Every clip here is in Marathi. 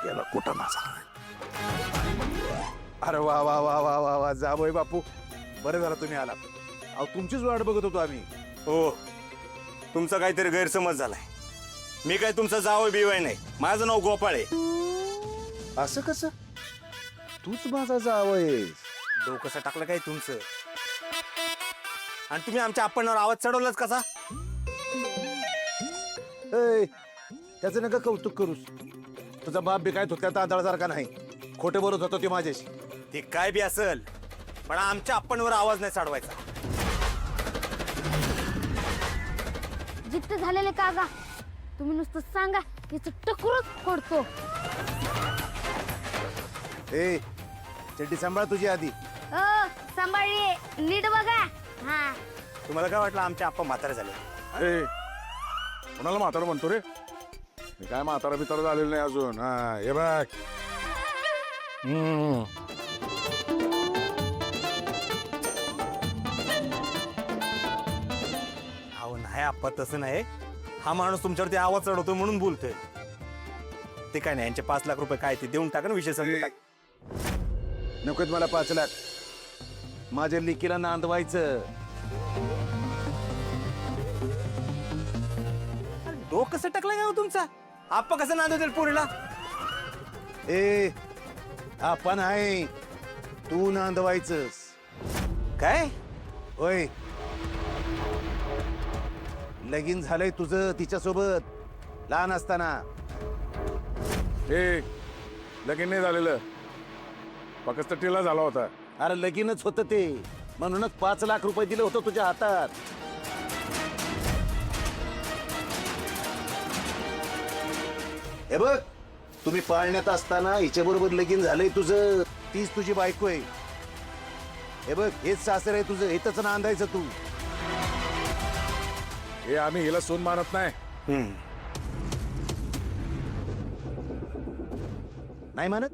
गेला कुठं माझा. अरे वा वा वा वा वा वा जावई बापू, बरं झालं तुम्ही आला. अहो तुमचीच वाट बघत होतो आम्ही. हो, तुमचा काहीतरी गैरसमज झालाय. मी काय तुमचा जावई बिवाय नाही, माझं नाव गोपाळ आहे. असं कसं? तूच माझा जावई. डोकं टाकलं काय तुमचं? आणि तुम्ही आमच्या आपणावर आवाज चढवलाच कसा? ए, त्याचं नका कौतुक करूस. तुझा बाप बी काय धोक्यात आदळसारखा नाही. खोटे बोलत होतो ते माझ्याशी. ते काय बी असेल, पण आमच्या आपणावर आवाज नाही चढवायचा. जिद्द झालेले कागा, तुम्ही नुसतं सांगा याचं टकुरच फोडतो. ए, चड्डी सांभाळ तुझी आधी. सांभाळी नीट बघा. हा, तुम्हाला काय वाटलं आमच्या आप्पा म्हातारे झाले? ए, कोणाला म्हातारा म्हणतो रे? मी काय म्हातारा बितारा झालेलं नाही अजून. हा, हे बघ. अहो नाही आप्पा, तसं नाही. हा माणूस तुमच्यावरती आवाज चढवतो म्हणून बोलतोय. ते काय नाही, यांचे 5 लाख रुपये काय ते देऊन टाका ना, विषय संपला. नकोत मला 5 लाख. माझ्या लिकीला नांदवायचं. डोकं कसं टाकलं काय हो तुमचा? आप्पा कसं नांदवतील पोरीला? ए, आपण आहे, तू नांदवायचंस. काय? होय, लगीन झालंय तुझं तिच्यासोबत लहान असताना. ए, लगीन नाही झालेलं, फक्त टिला झाला होता. अरे लगीनच होतं ते, म्हणूनच 5 लाख रुपये दिले होतं तुझ्या हातात. हे बघ, तुम्ही पाळण्यात असताना हिच्या बरोबर लगीन झालंय तुझं. तीच तुझी बायको आहे. हे बघ, हेच सासर आहे तुझं, हेच नांदायचं तू. हे आम्ही हिला सून मानत नाही. नाही मानत?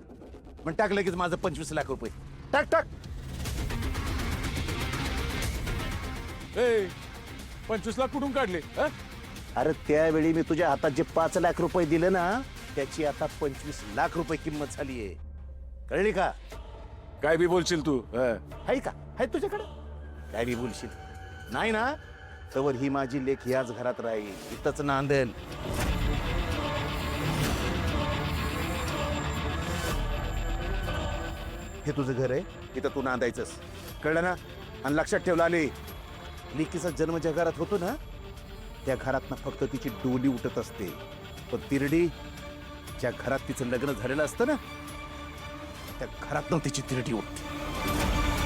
पण टाक लगेच माझं 25 लाख रुपये. टाक टाक. ए, 25 लाख कुठून काढले? हा? अरे त्यावेळी मी तुझ्या हातात जे 5 लाख रुपये दिले ना, त्याची आता 25 लाख रुपये किंमत झालीये. कळली का? काय बी बोलशील तू? हा. आहे का? आहे तुझ्याकडे? काय बी बोलशील नाही ना? तवर ही माझी लेक याच घरात राहील, इथंच नांदेल. हे तुझं घर आहे, इथं तू नांदायचंस. कळलं ना? आणि लक्षात ठेवलं आले, लेकीचा जन्म ज्या घरात होतो ना, त्या घरात ना फक्त तिची डोली उठत असते. पण तिरडी ज्या घरात तिचं लग्न झालेलं असतं ना, त्या घरात तिची तिरडी उठते.